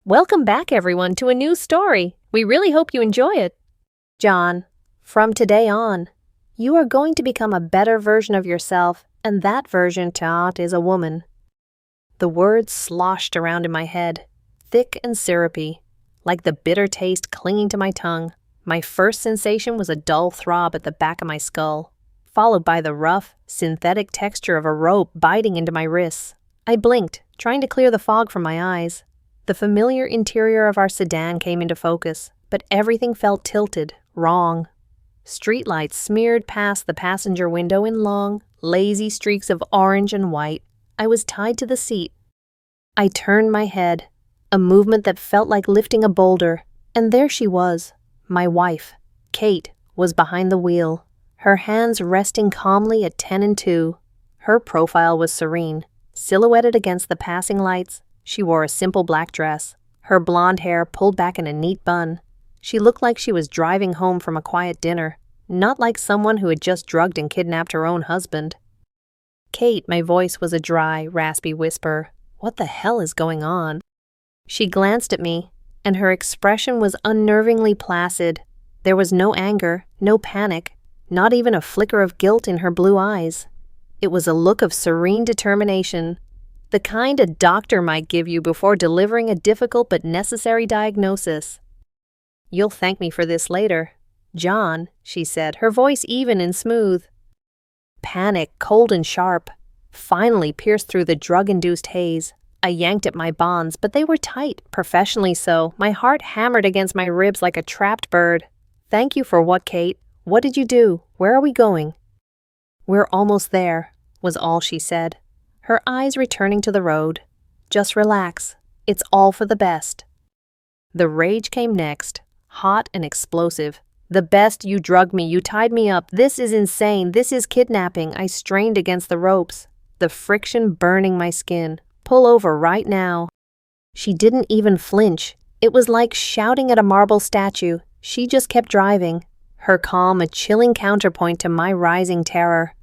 Welcome back, everyone, to a new story. We really hope you enjoy it. John, from today on, you are going to become a better version of yourself, and that version, Taat, is a woman. The words sloshed around in my head, thick and syrupy, like the bitter taste clinging to my tongue. My first sensation was a dull throb at the back of my skull, followed by the rough, synthetic texture of a rope biting into my wrists. I blinked, trying to clear the fog from my eyes. The familiar interior of our sedan came into focus, but everything felt tilted, wrong. Streetlights smeared past the passenger window in long, lazy streaks of orange and white. I was tied to the seat. I turned my head, a movement that felt like lifting a boulder, and there she was. My wife, Kate, was behind the wheel, her hands resting calmly at 10 and 2. Her profile was serene, silhouetted against the passing lights. She wore a simple black dress, her blonde hair pulled back in a neat bun. She looked like she was driving home from a quiet dinner, not like someone who had just drugged and kidnapped her own husband. Kate, my voice was a dry, raspy whisper. What the hell is going on? She glanced at me, and her expression was unnervingly placid. There was no anger, no panic, not even a flicker of guilt in her blue eyes. It was a look of serene determination, the kind a doctor might give you before delivering a difficult but necessary diagnosis. "You'll thank me for this later, John," she said, her voice even and smooth. Panic, cold and sharp, finally pierced through the drug-induced haze. I yanked at my bonds, but they were tight, professionally so. My heart hammered against my ribs like a trapped bird. "Thank you for what, Kate? What did you do? Where are we going?" "We're almost there," was all she said, her eyes returning to the road. "Just relax. It's all for the best." The rage came next, hot and explosive. "The best? You drugged me, you tied me up. This is insane. This is kidnapping." I strained against the ropes, the friction burning my skin. "Pull over right now." She didn't even flinch. It was like shouting at a marble statue. She just kept driving, her calm a chilling counterpoint to my rising terror.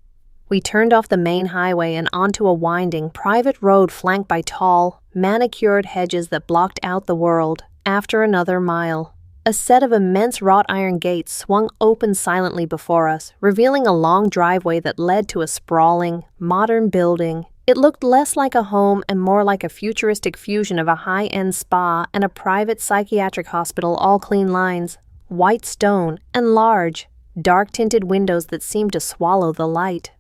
We turned off the main highway and onto a winding, private road flanked by tall, manicured hedges that blocked out the world. After another mile, a set of immense wrought iron gates swung open silently before us, revealing a long driveway that led to a sprawling, modern building. It looked less like a home and more like a futuristic fusion of a high-end spa and a private psychiatric hospital, all clean lines, white stone, and large, dark-tinted windows that seemed to swallow the light.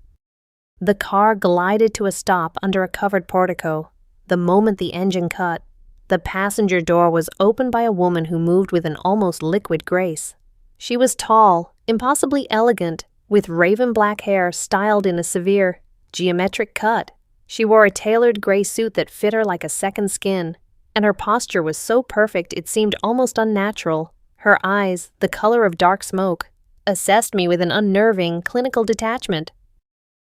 The car glided to a stop under a covered portico. The moment the engine cut, the passenger door was opened by a woman who moved with an almost liquid grace. She was tall, impossibly elegant, with raven black hair styled in a severe, geometric cut. She wore a tailored gray suit that fit her like a second skin, and her posture was so perfect it seemed almost unnatural. Her eyes, the color of dark smoke, assessed me with an unnerving, clinical detachment.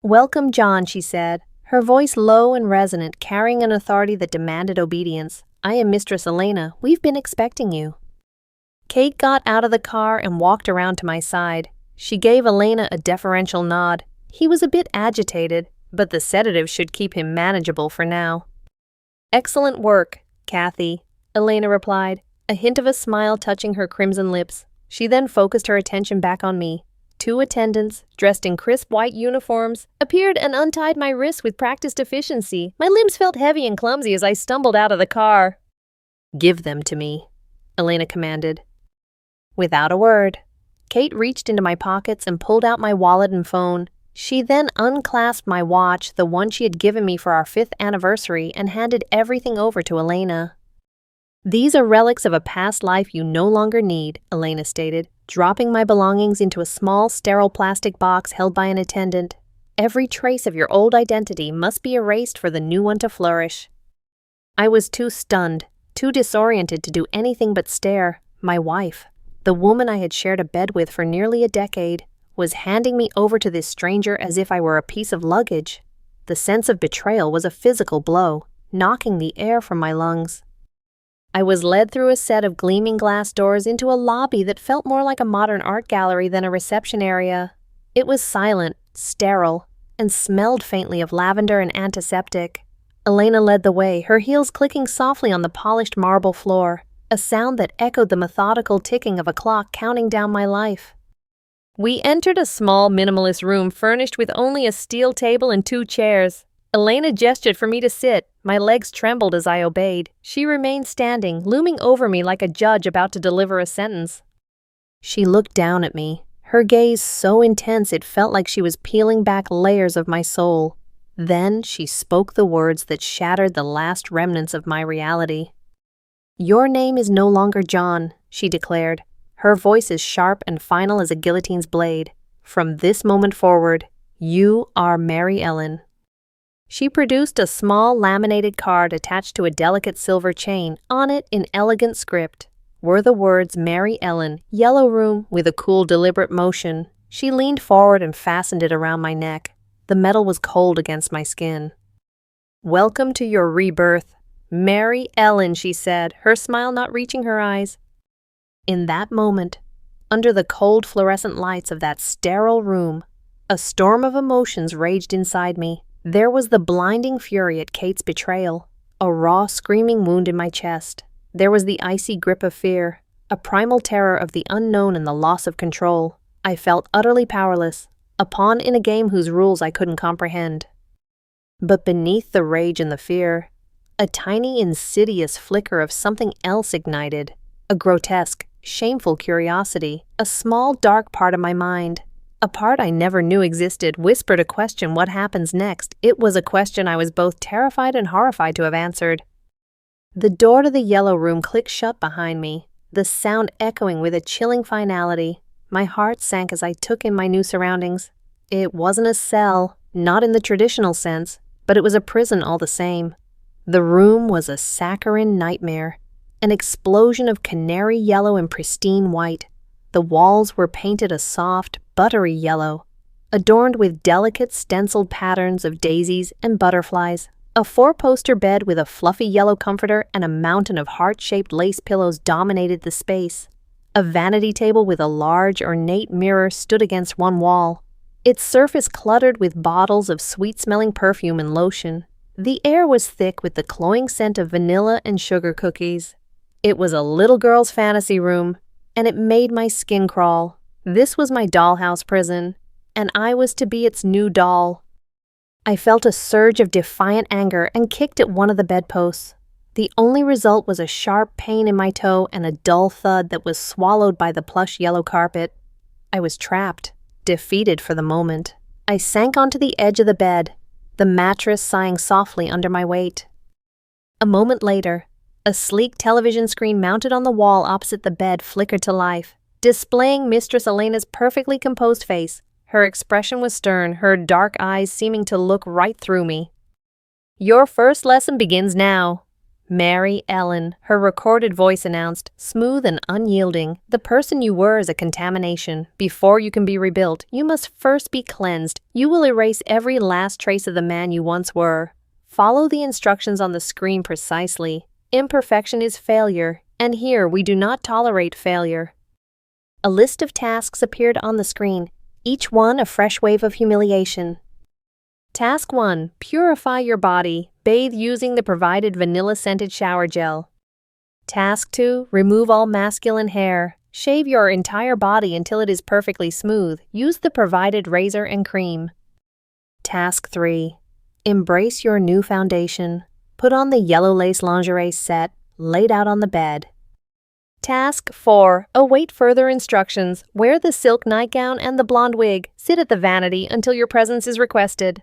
"Welcome, John," she said, her voice low and resonant, carrying an authority that demanded obedience. "I am Mistress Elena. We've been expecting you." Kate got out of the car and walked around to my side. She gave Elena a deferential nod. He was a bit agitated, but the sedative should keep him manageable for now. "Excellent work, Kathy," Elena replied, a hint of a smile touching her crimson lips. She then focused her attention back on me. Two attendants, dressed in crisp white uniforms, appeared and untied my wrists with practiced efficiency. My limbs felt heavy and clumsy as I stumbled out of the car. "Give them to me," Elena commanded. Without a word, Kate reached into my pockets and pulled out my wallet and phone. She then unclasped my watch, the one she had given me for our 5th anniversary, and handed everything over to Elena. "These are relics of a past life you no longer need," Elena stated, dropping my belongings into a small, sterile plastic box held by an attendant. "Every trace of your old identity must be erased for the new one to flourish." I was too stunned, too disoriented to do anything but stare. My wife, the woman I had shared a bed with for nearly a decade, was handing me over to this stranger as if I were a piece of luggage. The sense of betrayal was a physical blow, knocking the air from my lungs. I was led through a set of gleaming glass doors into a lobby that felt more like a modern art gallery than a reception area. It was silent, sterile, and smelled faintly of lavender and antiseptic. Elena led the way, her heels clicking softly on the polished marble floor, a sound that echoed the methodical ticking of a clock counting down my life. We entered a small, minimalist room furnished with only a steel table and 2 chairs. Elena gestured for me to sit. My legs trembled as I obeyed. She remained standing, looming over me like a judge about to deliver a sentence. She looked down at me, her gaze so intense it felt like she was peeling back layers of my soul. Then she spoke the words that shattered the last remnants of my reality. "Your name is no longer John," she declared, her voice as sharp and final as a guillotine's blade. "From this moment forward, you are Mary Ellen." She produced a small laminated card attached to a delicate silver chain. On it, in elegant script, were the words Mary Ellen, Yellow Room. With a cool, deliberate motion, she leaned forward and fastened it around my neck. The metal was cold against my skin. "Welcome to your rebirth, Mary Ellen," she said, her smile not reaching her eyes. In that moment, under the cold fluorescent lights of that sterile room, a storm of emotions raged inside me. There was the blinding fury at Kate's betrayal, a raw, screaming wound in my chest. There was the icy grip of fear, a primal terror of the unknown and the loss of control. I felt utterly powerless, a pawn in a game whose rules I couldn't comprehend. But beneath the rage and the fear, a tiny, insidious flicker of something else ignited, a grotesque, shameful curiosity. A small, dark part of my mind, a part I never knew existed, whispered a question: what happens next? It was a question I was both terrified and horrified to have answered. The door to the Yellow Room clicked shut behind me, the sound echoing with a chilling finality. My heart sank as I took in my new surroundings. It wasn't a cell, not in the traditional sense, but it was a prison all the same. The room was a saccharine nightmare, an explosion of canary yellow and pristine white. The walls were painted a soft, buttery yellow, adorned with delicate stenciled patterns of daisies and butterflies. A 4-poster bed with a fluffy yellow comforter and a mountain of heart-shaped lace pillows dominated the space. A vanity table with a large, ornate mirror stood against one wall, its surface cluttered with bottles of sweet-smelling perfume and lotion. The air was thick with the cloying scent of vanilla and sugar cookies. It was a little girl's fantasy room, and it made my skin crawl. This was my dollhouse prison, and I was to be its new doll. I felt a surge of defiant anger and kicked at one of the bedposts. The only result was a sharp pain in my toe and a dull thud that was swallowed by the plush yellow carpet. I was trapped, defeated for the moment. I sank onto the edge of the bed, the mattress sighing softly under my weight. A moment later, a sleek television screen mounted on the wall opposite the bed flickered to life, displaying Mistress Elena's perfectly composed face. Her expression was stern, her dark eyes seeming to look right through me. "Your first lesson begins now, Mary Ellen," her recorded voice announced, smooth and unyielding. "The person you were is a contamination. Before you can be rebuilt, you must first be cleansed. You will erase every last trace of the man you once were. Follow the instructions on the screen precisely. Imperfection is failure, and here we do not tolerate failure." A list of tasks appeared on the screen, each one a fresh wave of humiliation. Task 1. Purify your body. Bathe using the provided vanilla-scented shower gel. Task 2. Remove all masculine hair. Shave your entire body until it is perfectly smooth. Use the provided razor and cream. Task 3. Embrace your new foundation. Put on the yellow lace lingerie set, laid out on the bed. Task 4. Await further instructions. Wear the silk nightgown and the blonde wig. Sit at the vanity until your presence is requested.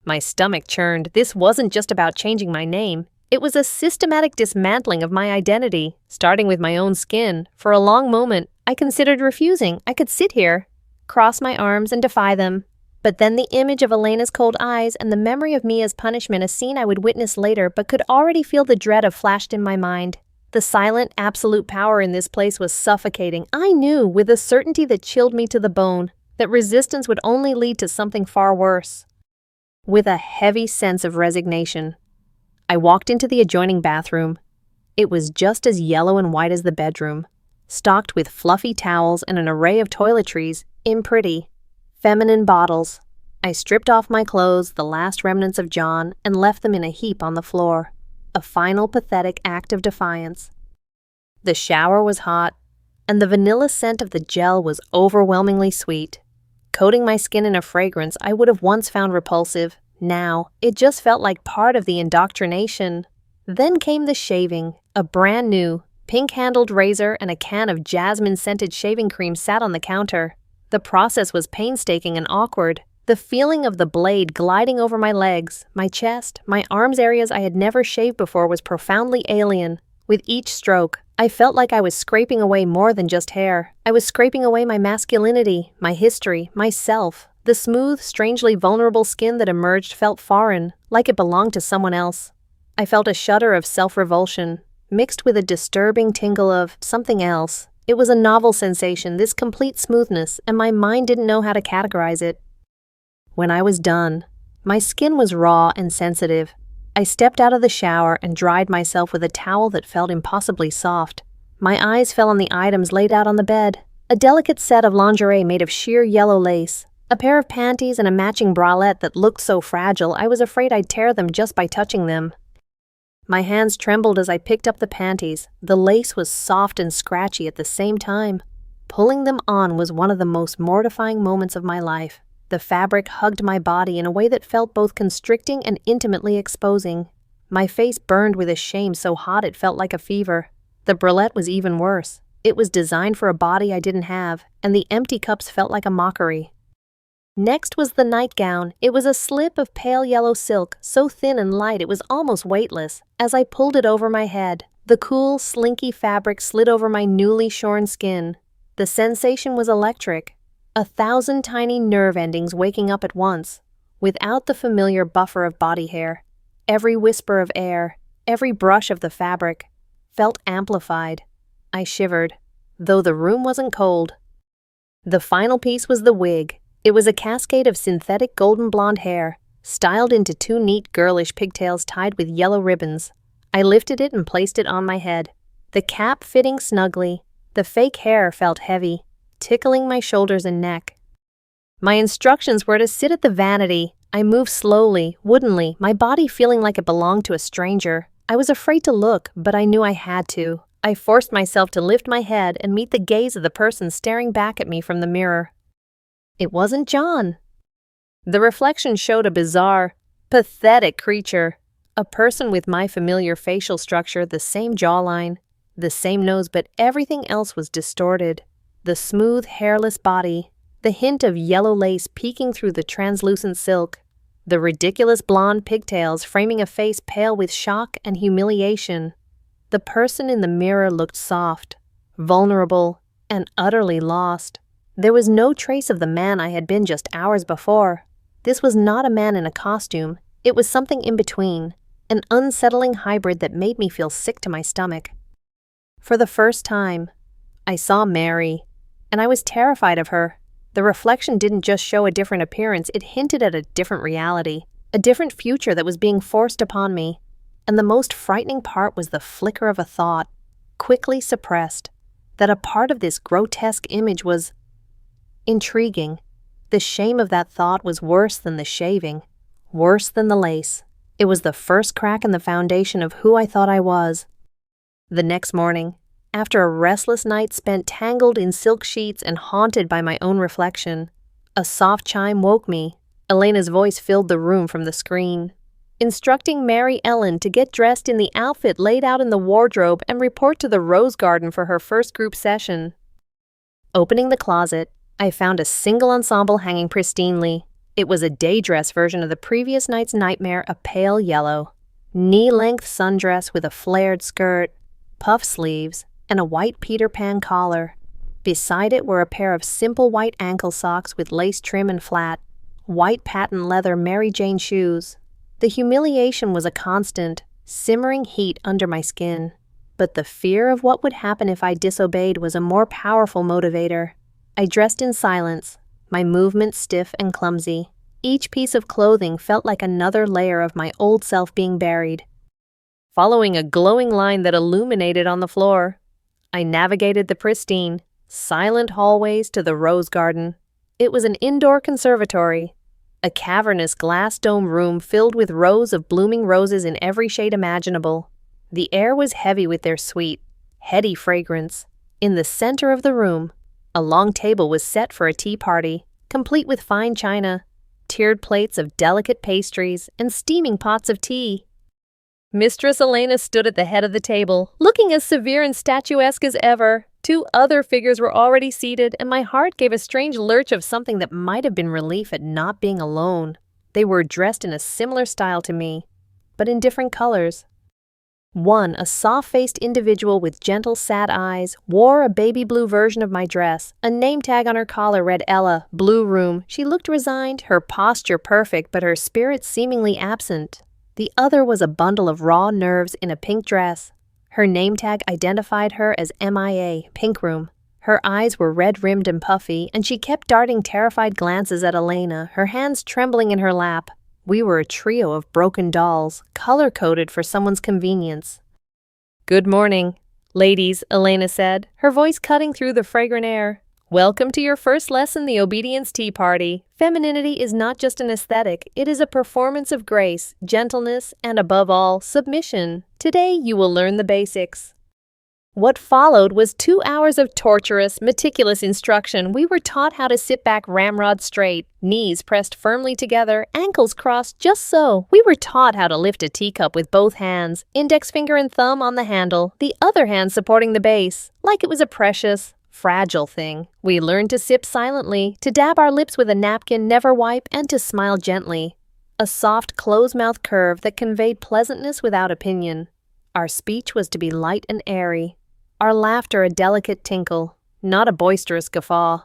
My stomach churned. This wasn't just about changing my name. It was a systematic dismantling of my identity, starting with my own skin. For a long moment, I considered refusing. I could sit here, cross my arms and defy them. But then the image of Elena's cold eyes and the memory of me as punishment, a scene I would witness later but could already feel the dread of flashed in my mind. The silent, absolute power in this place was suffocating. I knew, with a certainty that chilled me to the bone, that resistance would only lead to something far worse. With a heavy sense of resignation, I walked into the adjoining bathroom. It was just as yellow and white as the bedroom, stocked with fluffy towels and an array of toiletries in pretty, feminine bottles. I stripped off my clothes, the last remnants of John, and left them in a heap on the floor. A final pathetic act of defiance. The shower was hot, and the vanilla scent of the gel was overwhelmingly sweet. Coating my skin in a fragrance I would have once found repulsive, now it just felt like part of the indoctrination. Then came the shaving. A brand new, pink-handled razor and a can of jasmine-scented shaving cream sat on the counter. The process was painstaking and awkward. The feeling of the blade gliding over my legs, my chest, my arms, areas I had never shaved before, was profoundly alien. With each stroke, I felt like I was scraping away more than just hair. I was scraping away my masculinity, my history, myself. The smooth, strangely vulnerable skin that emerged felt foreign, like it belonged to someone else. I felt a shudder of self-revulsion, mixed with a disturbing tingle of something else. It was a novel sensation, this complete smoothness, and my mind didn't know how to categorize it. When I was done, my skin was raw and sensitive. I stepped out of the shower and dried myself with a towel that felt impossibly soft. My eyes fell on the items laid out on the bed. A delicate set of lingerie made of sheer yellow lace, a pair of panties and a matching bralette that looked so fragile I was afraid I'd tear them just by touching them. My hands trembled as I picked up the panties. The lace was soft and scratchy at the same time. Pulling them on was one of the most mortifying moments of my life. The fabric hugged my body in a way that felt both constricting and intimately exposing. My face burned with a shame so hot it felt like a fever. The bralette was even worse. It was designed for a body I didn't have, and the empty cups felt like a mockery. Next was the nightgown. It was a slip of pale yellow silk, so thin and light it was almost weightless. As I pulled it over my head, the cool, slinky fabric slid over my newly shorn skin. The sensation was electric. 1,000 tiny nerve endings waking up at once, without the familiar buffer of body hair. Every whisper of air, every brush of the fabric, felt amplified. I shivered, though the room wasn't cold. The final piece was the wig. It was a cascade of synthetic golden blonde hair, styled into 2 neat girlish pigtails tied with yellow ribbons. I lifted it and placed it on my head, the cap fitting snugly. The fake hair felt heavy, tickling my shoulders and neck. My instructions were to sit at the vanity. I moved slowly, woodenly, my body feeling like it belonged to a stranger. I was afraid to look, but I knew I had to. I forced myself to lift my head and meet the gaze of the person staring back at me from the mirror. It wasn't John. The reflection showed a bizarre, pathetic creature. A person with my familiar facial structure, the same jawline, the same nose, but everything else was distorted. The smooth, hairless body, the hint of yellow lace peeking through the translucent silk, the ridiculous blonde pigtails framing a face pale with shock and humiliation. The person in the mirror looked soft, vulnerable, and utterly lost. There was no trace of the man I had been just hours before. This was not a man in a costume. It was something in between, an unsettling hybrid that made me feel sick to my stomach. For the first time, I saw Mary, and I was terrified of her. The reflection didn't just show a different appearance, it hinted at a different reality, a different future that was being forced upon me. And the most frightening part was the flicker of a thought, quickly suppressed, that a part of this grotesque image was intriguing. The shame of that thought was worse than the shaving, worse than the lace. It was the first crack in the foundation of who I thought I was. The next morning, after a restless night spent tangled in silk sheets and haunted by my own reflection, a soft chime woke me. Elena's voice filled the room from the screen, instructing Mary Ellen to get dressed in the outfit laid out in the wardrobe and report to the Rose Garden for her first group session. Opening the closet, I found a single ensemble hanging pristinely. It was a day dress version of the previous night's nightmare, a pale yellow, knee-length sundress with a flared skirt, puff sleeves, and a white Peter Pan collar. Beside it were a pair of simple white ankle socks with lace trim and flat, white patent leather Mary Jane shoes. The humiliation was a constant, simmering heat under my skin, but the fear of what would happen if I disobeyed was a more powerful motivator. I dressed in silence, my movements stiff and clumsy. Each piece of clothing felt like another layer of my old self being buried. Following a glowing line that illuminated on the floor, I navigated the pristine, silent hallways to the Rose Garden. It was an indoor conservatory. a cavernous glass dome room filled with rows of blooming roses in every shade imaginable. The air was heavy with their sweet, heady fragrance. In the center of the room, a long table was set for a tea party, complete with fine china, tiered plates of delicate pastries, and steaming pots of tea. Mistress Elena stood at the head of the table, looking as severe and statuesque as ever. 2 other figures were already seated, and my heart gave a strange lurch of something that might have been relief at not being alone. They were dressed in a similar style to me, but in different colors. One, a soft-faced individual with gentle, sad eyes, wore a baby blue version of my dress. A name tag on her collar read Ella, Blue Room. She looked resigned, her posture perfect, but her spirit seemingly absent. The other was a bundle of raw nerves in a pink dress. Her name tag identified her as MIA, Pink Room. Her eyes were red-rimmed and puffy, and she kept darting terrified glances at Elena, her hands trembling in her lap. We were a trio of broken dolls, color-coded for someone's convenience. "Good morning, ladies," Elena said, her voice cutting through the fragrant air. "Welcome to your first lesson, the Obedience Tea Party. Femininity is not just an aesthetic, it is a performance of grace, gentleness, and above all, submission. Today you will learn the basics." What followed was 2 hours of torturous, meticulous instruction. We were taught how to sit back ramrod straight, knees pressed firmly together, ankles crossed just so. We were taught how to lift a teacup with both hands, index finger and thumb on the handle, the other hand supporting the base, like it was a precious, fragile thing. We learned to sip silently, to dab our lips with a napkin, never wipe, and to smile gently. A soft, closed-mouth curve that conveyed pleasantness without opinion. Our speech was to be light and airy. Our laughter a delicate tinkle, not a boisterous guffaw.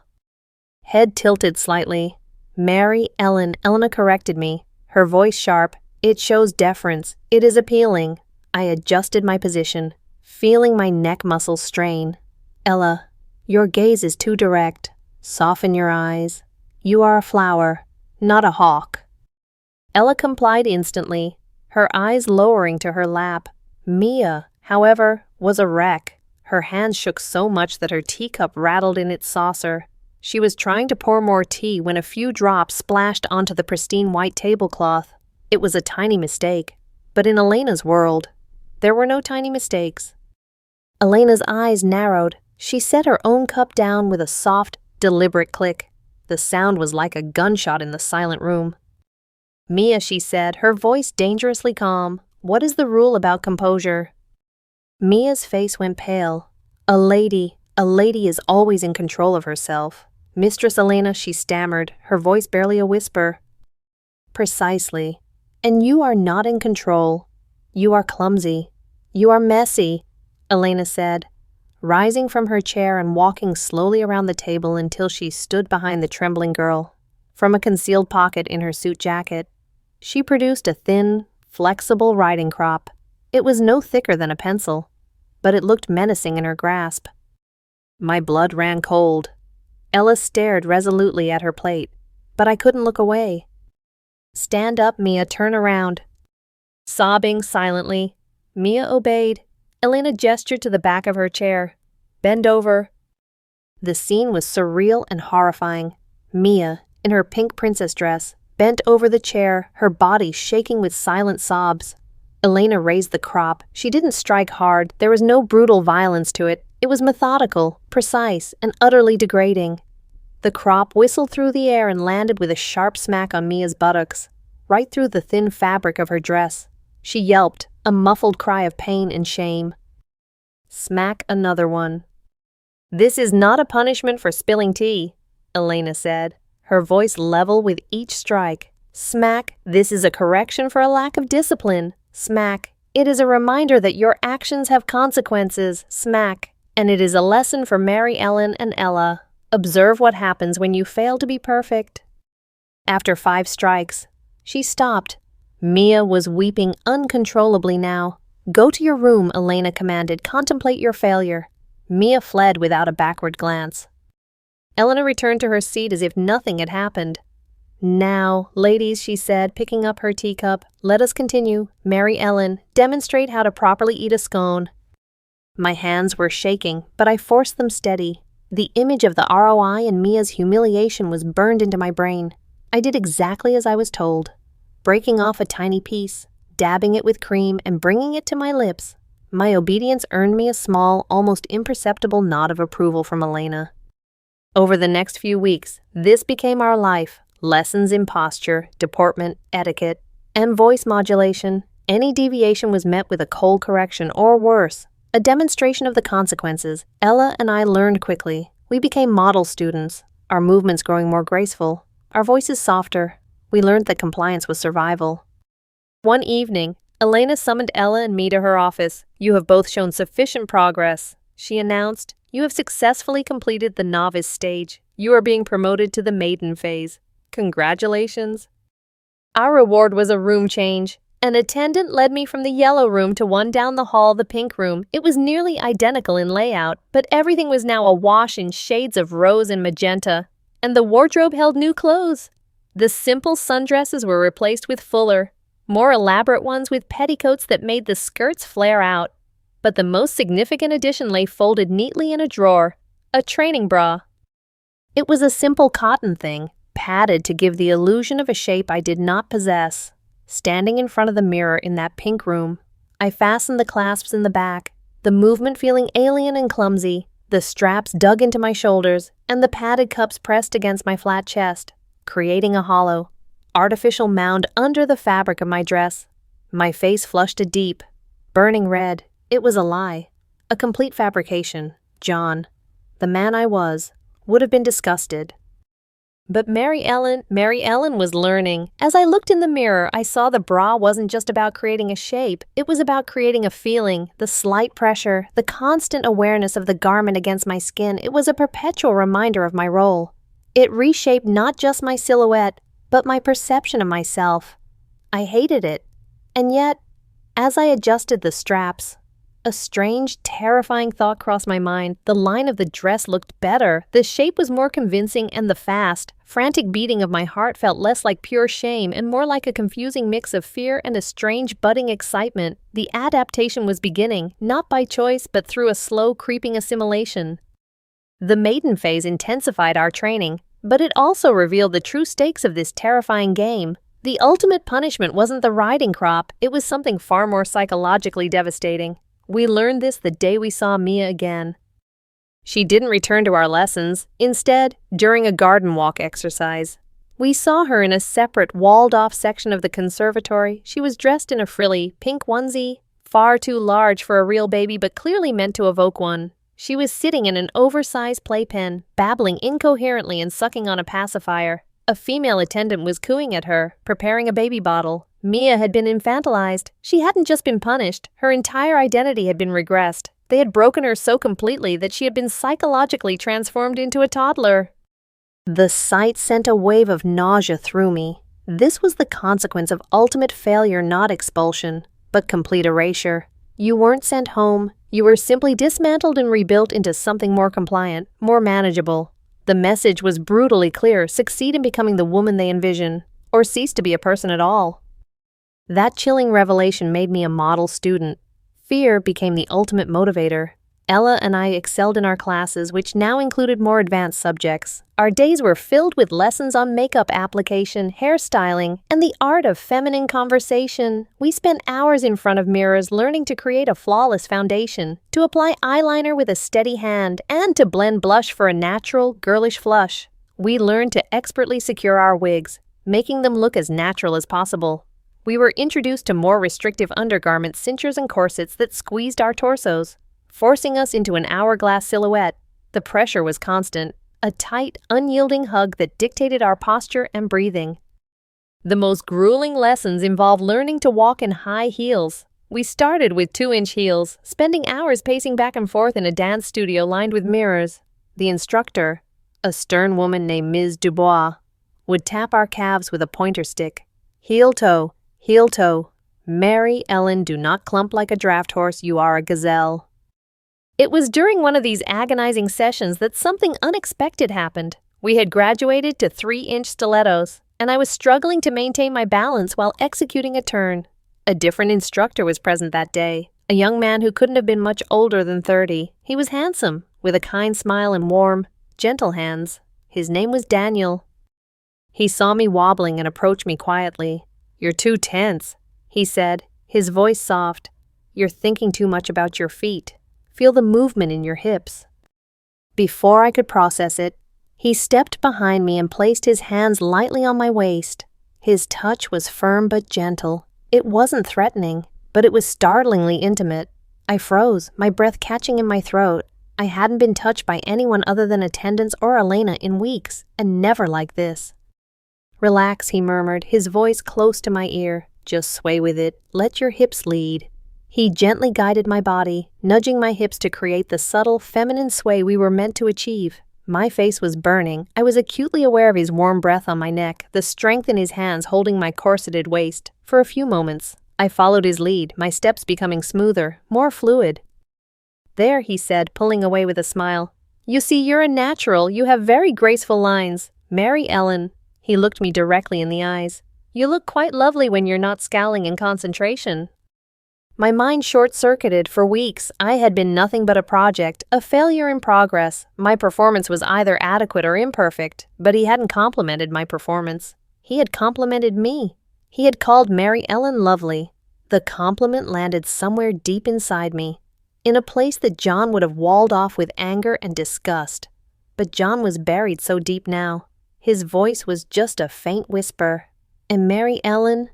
Head tilted slightly. "Mary Ellen," Elena corrected me, her voice sharp. "It shows deference. It is appealing." I adjusted my position, feeling my neck muscles strain. "Ella, your gaze is too direct. Soften your eyes. You are a flower, not a hawk." Ella complied instantly, her eyes lowering to her lap. Mia, however, was a wreck. Her hands shook so much that her teacup rattled in its saucer. She was trying to pour more tea when a few drops splashed onto the pristine white tablecloth. It was a tiny mistake, but in Elena's world, there were no tiny mistakes. Elena's eyes narrowed. She set her own cup down with a soft, deliberate click. The sound was like a gunshot in the silent room. "Mia," she said, her voice dangerously calm, "what is the rule about composure?" Mia's face went pale. A lady is always in control of herself. "Mistress Elena," she stammered, her voice barely a whisper. "Precisely. And you are not in control. You are clumsy. You are messy," Elena said, rising from her chair and walking slowly around the table until she stood behind the trembling girl. From a concealed pocket in her suit jacket, she produced a thin, flexible writing crop. It was no thicker than a pencil, but it looked menacing in her grasp. My blood ran cold. Ella stared resolutely at her plate, but I couldn't look away. "Stand up, Mia, turn around." Sobbing silently, Mia obeyed. Elena gestured to the back of her chair. "Bend over." The scene was surreal and horrifying. Mia, in her pink princess dress, bent over the chair, her body shaking with silent sobs. Elena raised the crop. She didn't strike hard. There was no brutal violence to it. It was methodical, precise, and utterly degrading. The crop whistled through the air and landed with a sharp smack on Mia's buttocks, right through the thin fabric of her dress. She yelped, a muffled cry of pain and shame. Smack another one. "This is not a punishment for spilling tea," Elena said, her voice level with each strike. "Smack, this is a correction for a lack of discipline. Smack, it is a reminder that your actions have consequences. Smack, and it is a lesson for Mary Ellen and Ella. Observe what happens when you fail to be perfect." After 5 strikes, she stopped. Mia was weeping uncontrollably now. "Go to your room," Elena commanded. "Contemplate your failure." Mia fled without a backward glance. Elena returned to her seat as if nothing had happened. "Now, ladies," she said, picking up her teacup, "let us continue. Mary Ellen, demonstrate how to properly eat a scone." My hands were shaking, but I forced them steady. The image of the ROI and Mia's humiliation was burned into my brain. I did exactly as I was told, breaking off a tiny piece, dabbing it with cream, and bringing it to my lips. My obedience earned me a small, almost imperceptible nod of approval from Elena. Over the next few weeks, this became our life. Lessons in posture, deportment, etiquette, and voice modulation. Any deviation was met with a cold correction, or worse, a demonstration of the consequences. Ella and I learned quickly. We became model students, our movements growing more graceful, our voices softer. We learned that compliance was survival. One evening, Elena summoned Ella and me to her office. "You have both shown sufficient progress," she announced. "You have successfully completed the novice stage. You are being promoted to the maiden phase. Congratulations." Our reward was a room change. An attendant led me from the yellow room to one down the hall, the pink room. It was nearly identical in layout, but everything was now awash in shades of rose and magenta, and the wardrobe held new clothes. The simple sundresses were replaced with fuller, more elaborate ones with petticoats that made the skirts flare out. But the most significant addition lay folded neatly in a drawer, a training bra. It was a simple cotton thing, padded to give the illusion of a shape I did not possess. Standing in front of the mirror in that pink room, I fastened the clasps in the back, the movement feeling alien and clumsy, the straps dug into my shoulders, and the padded cups pressed against my flat chest, creating a hollow, artificial mound under the fabric of my dress. My face flushed a deep, burning red. It was a lie, a complete fabrication. John, the man I was, would have been disgusted. But Mary Ellen was learning. As I looked in the mirror, I saw the bra wasn't just about creating a shape. It was about creating a feeling, the slight pressure, the constant awareness of the garment against my skin. It was a perpetual reminder of my role. It reshaped not just my silhouette, but my perception of myself. I hated it. And yet, as I adjusted the straps, a strange, terrifying thought crossed my mind. The line of the dress looked better, the shape was more convincing, and the fast, frantic beating of my heart felt less like pure shame and more like a confusing mix of fear and a strange, budding excitement. The adaptation was beginning, not by choice, but through a slow, creeping assimilation. The maiden phase intensified our training, but it also revealed the true stakes of this terrifying game. The ultimate punishment wasn't the riding crop, it was something far more psychologically devastating. We learned this the day we saw Mia again. She didn't return to our lessons. Instead, during a garden walk exercise, we saw her in a separate, walled-off section of the conservatory. She was dressed in a frilly, pink onesie, far too large for a real baby but clearly meant to evoke one. She was sitting in an oversized playpen, babbling incoherently and sucking on a pacifier. A female attendant was cooing at her, preparing a baby bottle. Mia had been infantilized. She hadn't just been punished. Her entire identity had been regressed. They had broken her so completely that she had been psychologically transformed into a toddler. The sight sent a wave of nausea through me. This was the consequence of ultimate failure, not expulsion, but complete erasure. You weren't sent home. You were simply dismantled and rebuilt into something more compliant, more manageable. The message was brutally clear: succeed in becoming the woman they envision, or cease to be a person at all. That chilling revelation made me a model student. Fear became the ultimate motivator. Ella and I excelled in our classes, which now included more advanced subjects. Our days were filled with lessons on makeup application, hairstyling, and the art of feminine conversation. We spent hours in front of mirrors learning to create a flawless foundation, to apply eyeliner with a steady hand, and to blend blush for a natural, girlish flush. We learned to expertly secure our wigs, making them look as natural as possible. We were introduced to more restrictive undergarments, cinchers, and corsets that squeezed our torsos, forcing us into an hourglass silhouette. The pressure was constant, a tight, unyielding hug that dictated our posture and breathing. The most grueling lessons involved learning to walk in high heels. We started with 2-inch heels, spending hours pacing back and forth in a dance studio lined with mirrors. The instructor, a stern woman named Ms. Dubois, would tap our calves with a pointer stick. Heel toe, heel toe. Mary Ellen, do not clump like a draft horse, you are a gazelle. It was during one of these agonizing sessions that something unexpected happened. We had graduated to 3-inch stilettos, and I was struggling to maintain my balance while executing a turn. A different instructor was present that day, a young man who couldn't have been much older than 30. He was handsome, with a kind smile and warm, gentle hands. His name was Daniel. He saw me wobbling and approached me quietly. "You're too tense," he said, his voice soft. "You're thinking too much about your feet. Feel the movement in your hips." Before I could process it, he stepped behind me and placed his hands lightly on my waist. His touch was firm but gentle. It wasn't threatening, but it was startlingly intimate. I froze, my breath catching in my throat. I hadn't been touched by anyone other than attendants or Elena in weeks, and never like this. "Relax," he murmured, his voice close to my ear. "Just sway with it. Let your hips lead." He gently guided my body, nudging my hips to create the subtle, feminine sway we were meant to achieve. My face was burning. I was acutely aware of his warm breath on my neck, the strength in his hands holding my corseted waist. For a few moments, I followed his lead, my steps becoming smoother, more fluid. "There," he said, pulling away with a smile. "You see, you're a natural. You have very graceful lines. Mary Ellen." He looked me directly in the eyes. "You look quite lovely when you're not scowling in concentration." My mind short-circuited. For weeks, I had been nothing but a project, a failure in progress. My performance was either adequate or imperfect, but he hadn't complimented my performance. He had complimented me. He had called Mary Ellen lovely. The compliment landed somewhere deep inside me, in a place that John would have walled off with anger and disgust. But John was buried so deep now. His voice was just a faint whisper. And Mary Ellen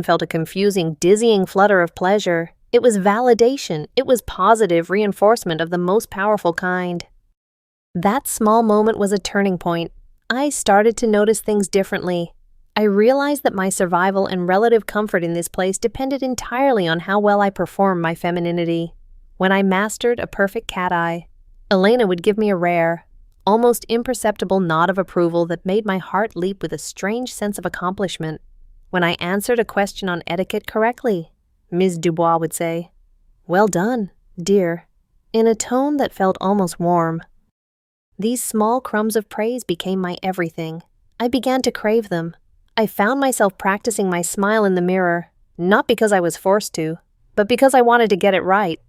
felt a confusing, dizzying flutter of pleasure. It was validation. It was positive reinforcement of the most powerful kind. That small moment was a turning point. I started to notice things differently. I realized that my survival and relative comfort in this place depended entirely on how well I performed my femininity. When I mastered a perfect cat eye, Elena would give me a rare, almost imperceptible nod of approval that made my heart leap with a strange sense of accomplishment. When I answered a question on etiquette correctly, Ms. Dubois would say, "Well done, dear," in a tone that felt almost warm. These small crumbs of praise became my everything. I began to crave them. I found myself practicing my smile in the mirror, not because I was forced to, but because I wanted to get it right.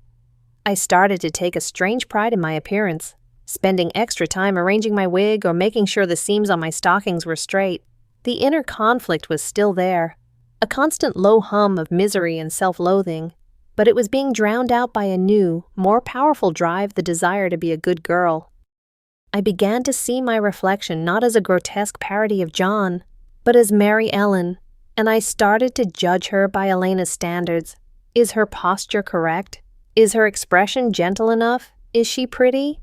I started to take a strange pride in my appearance, spending extra time arranging my wig or making sure the seams on my stockings were straight. The inner conflict was still there, a constant low hum of misery and self-loathing, but it was being drowned out by a new, more powerful drive, the desire to be a good girl. I began to see my reflection not as a grotesque parody of John, but as Mary Ellen, and I started to judge her by Elena's standards. Is her posture correct? Is her expression gentle enough? Is she pretty?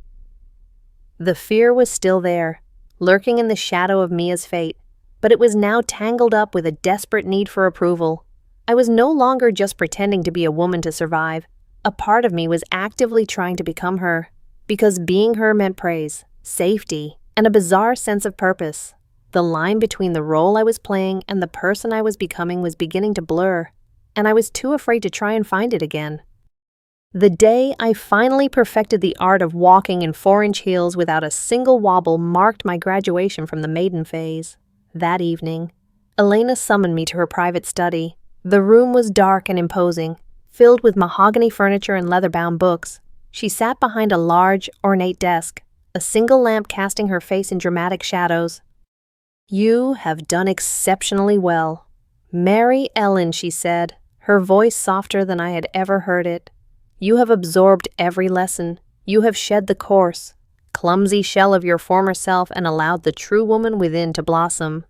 The fear was still there, lurking in the shadow of Mia's fate, but it was now tangled up with a desperate need for approval. I was no longer just pretending to be a woman to survive. A part of me was actively trying to become her, because being her meant praise, safety, and a bizarre sense of purpose. The line between the role I was playing and the person I was becoming was beginning to blur, and I was too afraid to try and find it again. The day I finally perfected the art of walking in 4-inch heels without a single wobble marked my graduation from the maiden phase. That evening, Elena summoned me to her private study. The room was dark and imposing, filled with mahogany furniture and leather-bound books. She sat behind a large, ornate desk, a single lamp casting her face in dramatic shadows. "You have done exceptionally well, Mary Ellen," she said, her voice softer than I had ever heard it. "You have absorbed every lesson. You have shed the coarse, clumsy shell of your former self and allowed the true woman within to blossom."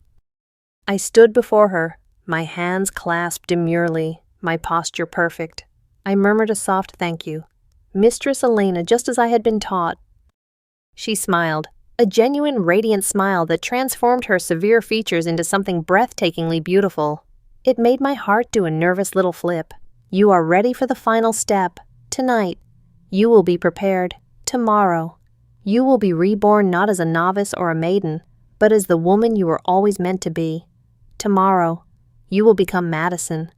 I stood before her, my hands clasped demurely, my posture perfect. I murmured a soft thank you. "Mistress Elena," just as I had been taught. She smiled, a genuine, radiant smile that transformed her severe features into something breathtakingly beautiful. It made my heart do a nervous little flip. "You are ready for the final step. Tonight. You will be prepared. Tomorrow. You will be reborn not as a novice or a maiden, but as the woman you were always meant to be. Tomorrow, you will become Madison."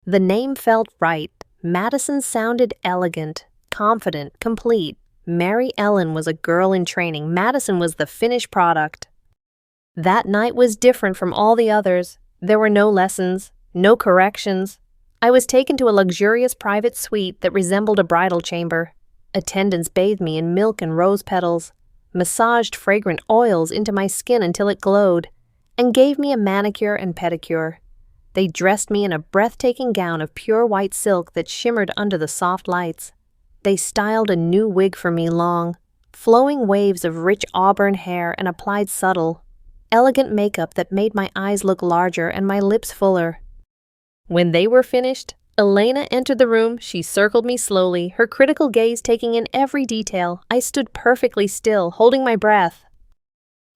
The name felt right. Madison sounded elegant, confident, complete. Mary Ellen was a girl in training. Madison was the finished product. That night was different from all the others. There were no lessons, no corrections. I was taken to a luxurious private suite that resembled a bridal chamber. Attendants bathed me in milk and rose petals, massaged fragrant oils into my skin until it glowed, and gave me a manicure and pedicure. They dressed me in a breathtaking gown of pure white silk that shimmered under the soft lights. They styled a new wig for me, long, flowing waves of rich auburn hair, and applied subtle, elegant makeup that made my eyes look larger and my lips fuller. When they were finished, Elena entered the room. She circled me slowly, her critical gaze taking in every detail. I stood perfectly still, holding my breath.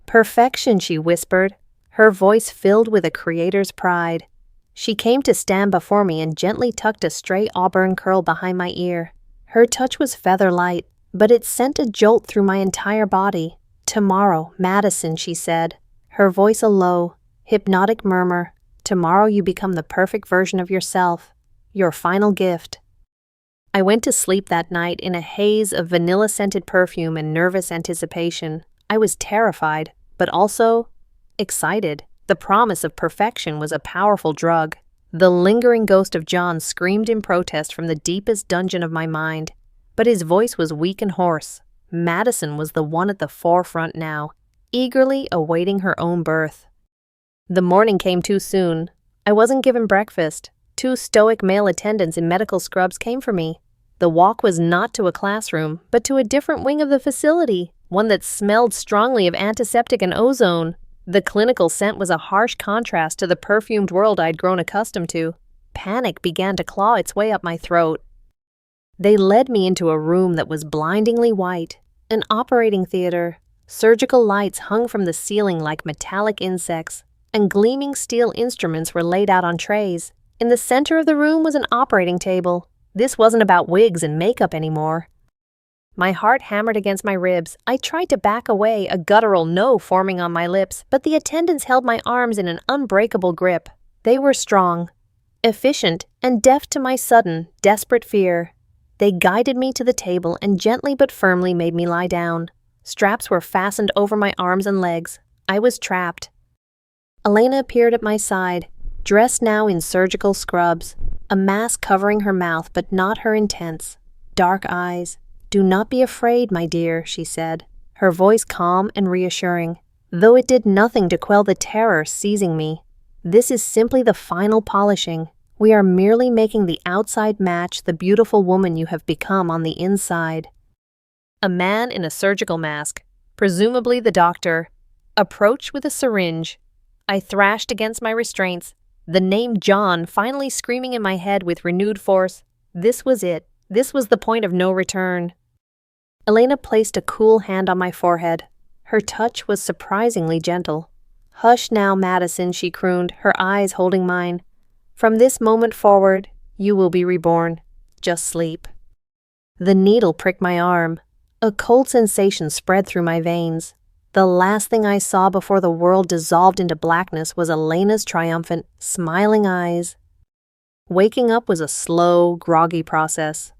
"Perfection," she whispered, her voice filled with a creator's pride. She came to stand before me and gently tucked a stray auburn curl behind my ear. Her touch was feather-light, but it sent a jolt through my entire body. "Tomorrow, Madison," she said, her voice a low, hypnotic murmur. "Tomorrow you become the perfect version of yourself, your final gift." I went to sleep that night in a haze of vanilla-scented perfume and nervous anticipation. I was terrified, but also excited. The promise of perfection was a powerful drug. The lingering ghost of John screamed in protest from the deepest dungeon of my mind, but his voice was weak and hoarse. Madison was the one at the forefront now, eagerly awaiting her own birth. The morning came too soon. I wasn't given breakfast. 2 stoic male attendants in medical scrubs came for me. The walk was not to a classroom, but to a different wing of the facility, one that smelled strongly of antiseptic and ozone. The clinical scent was a harsh contrast to the perfumed world I'd grown accustomed to. Panic began to claw its way up my throat. They led me into a room that was blindingly white, an operating theater. Surgical lights hung from the ceiling like metallic insects, and gleaming steel instruments were laid out on trays. In the center of the room was an operating table. This wasn't about wigs and makeup anymore. My heart hammered against my ribs. I tried to back away, a guttural no forming on my lips, but the attendants held my arms in an unbreakable grip. They were strong, efficient, and deaf to my sudden, desperate fear. They guided me to the table and gently but firmly made me lie down. Straps were fastened over my arms and legs. I was trapped. Elena appeared at my side, dressed now in surgical scrubs, a mask covering her mouth but not her intense, dark eyes. "Do not be afraid, my dear," she said, her voice calm and reassuring, though it did nothing to quell the terror seizing me. "This is simply the final polishing. We are merely making the outside match the beautiful woman you have become on the inside." A man in a surgical mask, presumably the doctor, approached with a syringe. I thrashed against my restraints, the name John finally screaming in my head with renewed force. This was it. This was the point of no return. Elena placed a cool hand on my forehead. Her touch was surprisingly gentle. "Hush now, Madison," she crooned, her eyes holding mine. "From this moment forward, you will be reborn. Just sleep." The needle pricked my arm. A cold sensation spread through my veins. The last thing I saw before the world dissolved into blackness was Elena's triumphant, smiling eyes. Waking up was a slow, groggy process.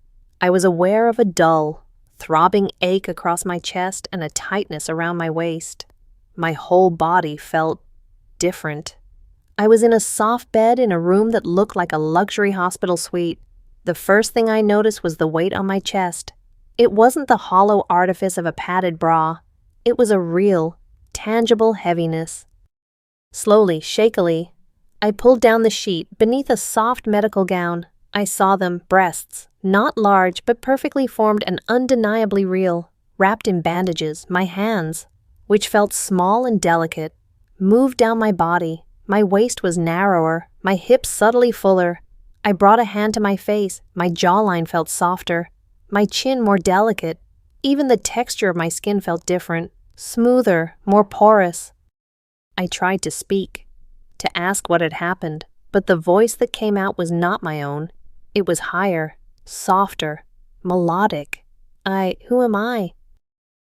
I was aware of a dull, throbbing ache across my chest and a tightness around my waist. My whole body felt different. I was in a soft bed in a room that looked like a luxury hospital suite. The first thing I noticed was the weight on my chest. It wasn't the hollow artifice of a padded bra. It was a real, tangible heaviness. Slowly, shakily, I pulled down the sheet beneath a soft medical gown. I saw them, breasts, not large but perfectly formed and undeniably real, wrapped in bandages. My hands, which felt small and delicate, moved down my body. My waist was narrower, my hips subtly fuller. I brought a hand to my face. My jawline felt softer, my chin more delicate. Even the texture of my skin felt different, smoother, more porous. I tried to speak, to ask what had happened, but the voice that came out was not my own. It was higher, softer, melodic. Who am I?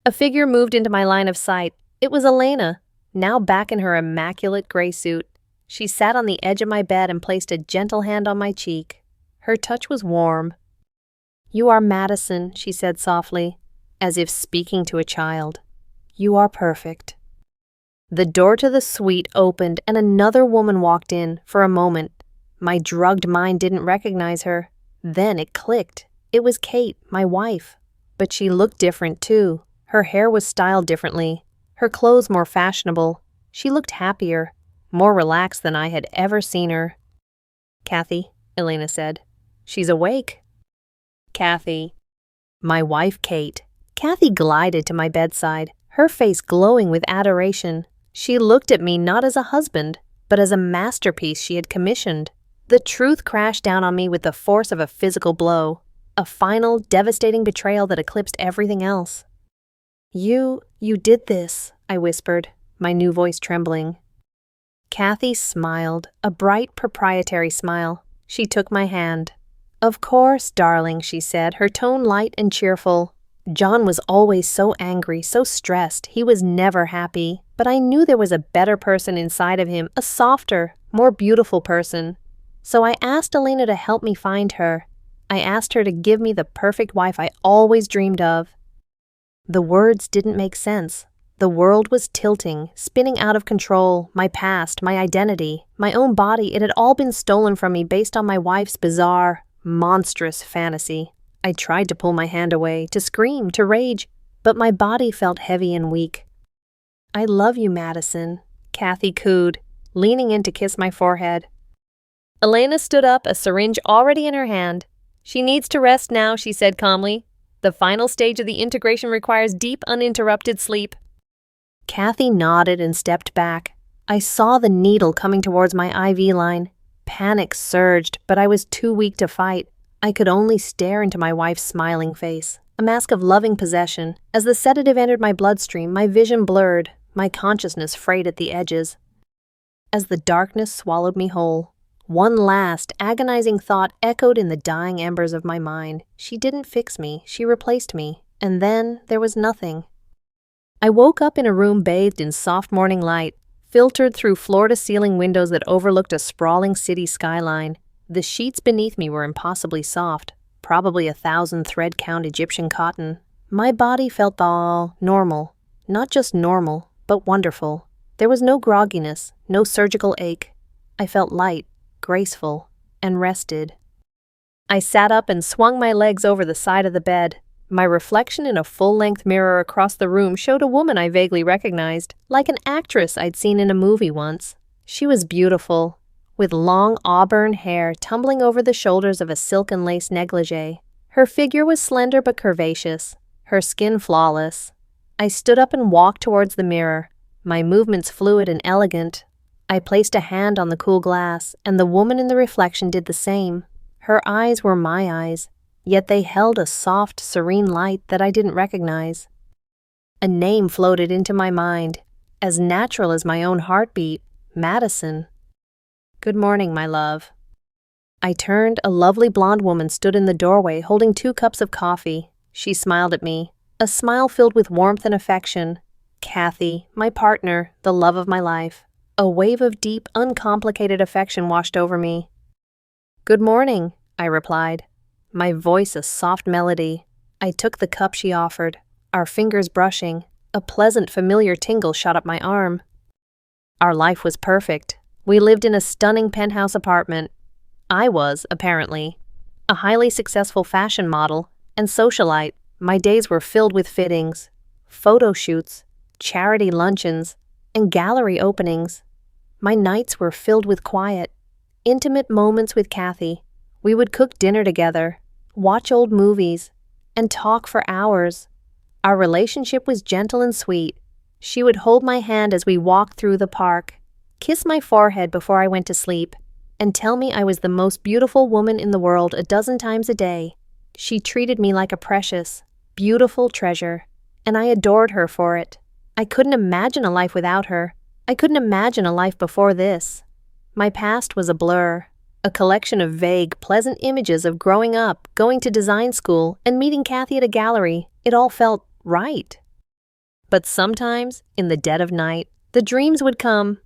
A figure moved into my line of sight. It was Elena, now back in her immaculate gray suit. She sat on the edge of my bed and placed a gentle hand on my cheek. Her touch was warm. "You are Madison," she said softly, as if speaking to a child. "You are perfect." The door to the suite opened and another woman walked in. For a moment, my drugged mind didn't recognize her. Then it clicked. It was Kate, my wife. But she looked different too. Her hair was styled differently, her clothes more fashionable. She looked happier, more relaxed than I had ever seen her. "Kathy," Elena said. "She's awake." "Kathy." My wife, Kate. Kathy glided to my bedside, her face glowing with adoration. She looked at me not as a husband, but as a masterpiece she had commissioned. The truth crashed down on me with the force of a physical blow, a final, devastating betrayal that eclipsed everything else. You did this," I whispered, my new voice trembling. Kathy smiled, a bright, proprietary smile. She took my hand. "Of course, darling," she said, her tone light and cheerful. "John was always so angry, so stressed. He was never happy. But I knew there was a better person inside of him, a softer, more beautiful person. So I asked Elena to help me find her. I asked her to give me the perfect wife I always dreamed of." The words didn't make sense. The world was tilting, spinning out of control. My past, my identity, my own body, it had all been stolen from me based on my wife's bizarre, monstrous fantasy. I tried to pull my hand away, to scream, to rage, but my body felt heavy and weak. "I love you, Madison," Kathy cooed, leaning in to kiss my forehead. Elena stood up, a syringe already in her hand. "She needs to rest now," she said calmly. "The final stage of the integration requires deep, uninterrupted sleep." Kathy nodded and stepped back. I saw the needle coming towards my IV line. Panic surged, but I was too weak to fight. I could only stare into my wife's smiling face, a mask of loving possession. As the sedative entered my bloodstream, my vision blurred, my consciousness frayed at the edges. As the darkness swallowed me whole, one last, agonizing thought echoed in the dying embers of my mind. She didn't fix me, she replaced me. And then there was nothing. I woke up in a room bathed in soft morning light, filtered through floor-to-ceiling windows that overlooked a sprawling city skyline. The sheets beneath me were impossibly soft, probably 1,000 thread-count Egyptian cotton. My body felt all normal. Not just normal, but wonderful. There was no grogginess, no surgical ache. I felt light, graceful, and rested. I sat up and swung my legs over the side of the bed. My reflection in a full-length mirror across the room showed a woman I vaguely recognized, like an actress I'd seen in a movie once. She was beautiful, with long auburn hair tumbling over the shoulders of a silk and lace negligee. Her figure was slender but curvaceous, her skin flawless. I stood up and walked towards the mirror, my movements fluid and elegant. I placed a hand on the cool glass, and the woman in the reflection did the same. Her eyes were my eyes, yet they held a soft, serene light that I didn't recognize. A name floated into my mind, as natural as my own heartbeat, Madison. "Good morning, my love." I turned. A lovely blonde woman stood in the doorway holding 2 cups of coffee. She smiled at me, a smile filled with warmth and affection. Kathy, my partner, the love of my life. A wave of deep, uncomplicated affection washed over me. "Good morning," I replied, my voice a soft melody. I took the cup she offered, our fingers brushing. A pleasant, familiar tingle shot up my arm. Our life was perfect. We lived in a stunning penthouse apartment. I was, apparently, a highly successful fashion model and socialite. My days were filled with fittings, photo shoots, charity luncheons, and gallery openings. My nights were filled with quiet, intimate moments with Kathy. We would cook dinner together, watch old movies, and talk for hours. Our relationship was gentle and sweet. She would hold my hand as we walked through the park, kiss my forehead before I went to sleep, and tell me I was the most beautiful woman in the world a dozen times a day. She treated me like a precious, beautiful treasure, and I adored her for it. I couldn't imagine a life without her. I couldn't imagine a life before this. My past was a blur, a collection of vague, pleasant images of growing up, going to design school, and meeting Kathy at a gallery. It all felt right. But sometimes, in the dead of night, the dreams would come.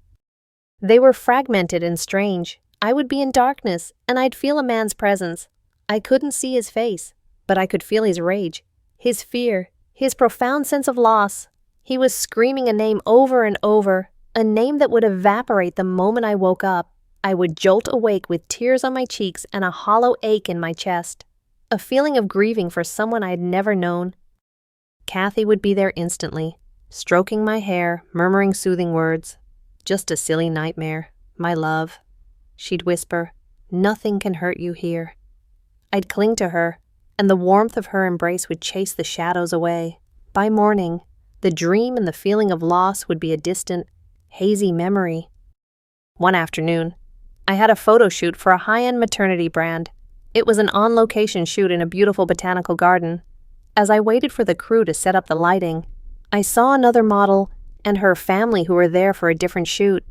They were fragmented and strange. I would be in darkness, and I'd feel a man's presence. I couldn't see his face, but I could feel his rage, his fear, his profound sense of loss. He was screaming a name over and over, a name that would evaporate the moment I woke up. I would jolt awake with tears on my cheeks and a hollow ache in my chest, a feeling of grieving for someone I had never known. Kathy would be there instantly, stroking my hair, murmuring soothing words. Just a silly nightmare, my love. She'd whisper, "Nothing can hurt you here." I'd cling to her, and the warmth of her embrace would chase the shadows away. By morning, the dream and the feeling of loss would be a distant, hazy memory. One afternoon, I had a photo shoot for a high-end maternity brand. It was an on-location shoot in a beautiful botanical garden. As I waited for the crew to set up the lighting, I saw another model and her family who were there for a different shoot.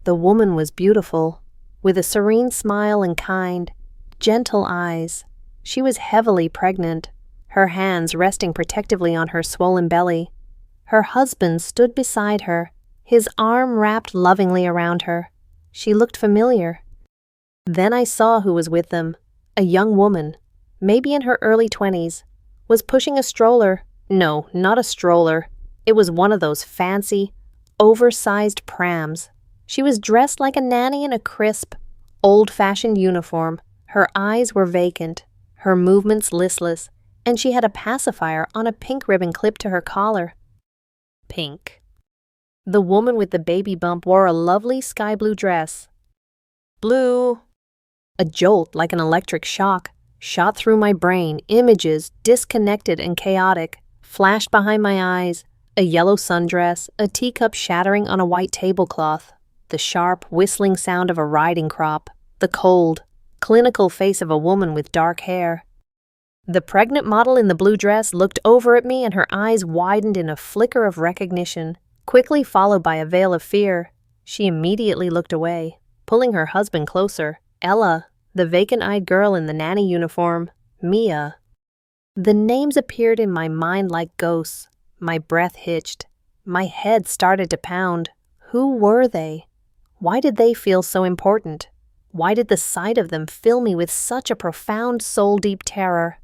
The woman was beautiful, with a serene smile and kind, gentle eyes. She was heavily pregnant, her hands resting protectively on her swollen belly. Her husband stood beside her, his arm wrapped lovingly around her. She looked familiar. Then I saw who was with them. A young woman, maybe in her early 20s, was pushing a stroller. No, not a stroller. It was one of those fancy, oversized prams. She was dressed like a nanny in a crisp, old-fashioned uniform. Her eyes were vacant, her movements listless, and she had a pacifier on a pink ribbon clipped to her collar. Pink. The woman with the baby bump wore a lovely sky blue dress. Blue. A jolt like an electric shock shot through my brain. Images, disconnected and chaotic, flashed behind my eyes. A yellow sundress, a teacup shattering on a white tablecloth, the sharp, whistling sound of a riding crop, the cold, clinical face of a woman with dark hair. The pregnant model in the blue dress looked over at me and her eyes widened in a flicker of recognition, quickly followed by a veil of fear. She immediately looked away, pulling her husband closer. Ella, the vacant-eyed girl in the nanny uniform, Mia. The names appeared in my mind like ghosts. My breath hitched. My head started to pound. Who were they? Why did they feel so important? Why did the sight of them fill me with such a profound, soul-deep terror?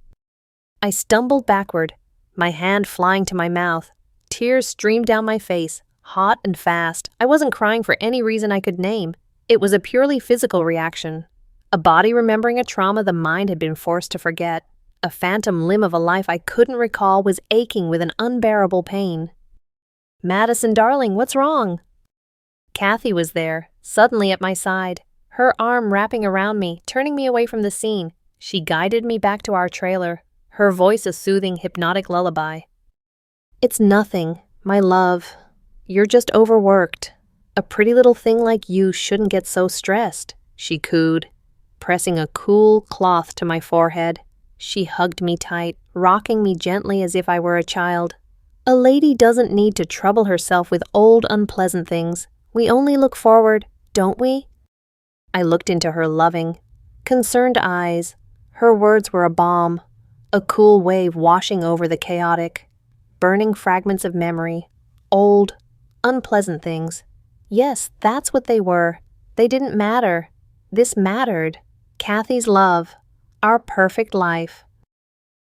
I stumbled backward, my hand flying to my mouth. Tears streamed down my face, hot and fast. I wasn't crying for any reason I could name. It was a purely physical reaction. A body remembering a trauma the mind had been forced to forget. A phantom limb of a life I couldn't recall was aching with an unbearable pain. "Madison, darling, what's wrong?" Kathy was there, suddenly at my side, her arm wrapping around me, turning me away from the scene. She guided me back to our trailer, her voice a soothing, hypnotic lullaby. "It's nothing, my love. You're just overworked. A pretty little thing like you shouldn't get so stressed," she cooed, pressing a cool cloth to my forehead. She hugged me tight, rocking me gently as if I were a child. "A lady doesn't need to trouble herself with old, unpleasant things. We only look forward, don't we?" I looked into her loving, concerned eyes. Her words were a balm, a cool wave washing over the chaotic, burning fragments of memory. Old, unpleasant things. Yes, that's what they were. They didn't matter. This mattered. Kathy's love. Our perfect life.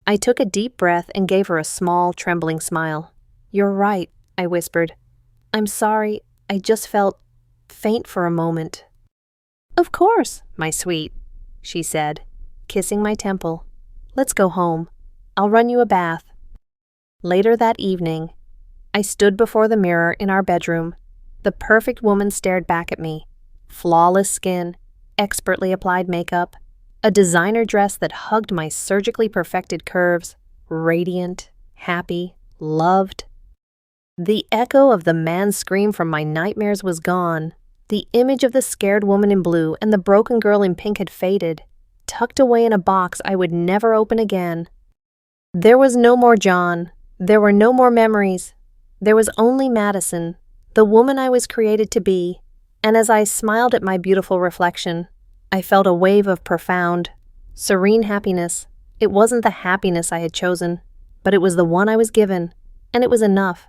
I took a deep breath and gave her a small, trembling smile. "You're right," I whispered. "I'm sorry, I just felt faint for a moment." "Of course, my sweet," she said, kissing my temple. "Let's go home. I'll run you a bath." Later that evening, I stood before the mirror in our bedroom. The perfect woman stared back at me. Flawless skin, expertly applied makeup, a designer dress that hugged my surgically perfected curves, radiant, happy, loved. The echo of the man's scream from my nightmares was gone. The image of the scared woman in blue and the broken girl in pink had faded, tucked away in a box I would never open again. There was no more John. There were no more memories. There was only Madison, the woman I was created to be. And as I smiled at my beautiful reflection, I felt a wave of profound, serene happiness. It wasn't the happiness I had chosen, but it was the one I was given, and it was enough.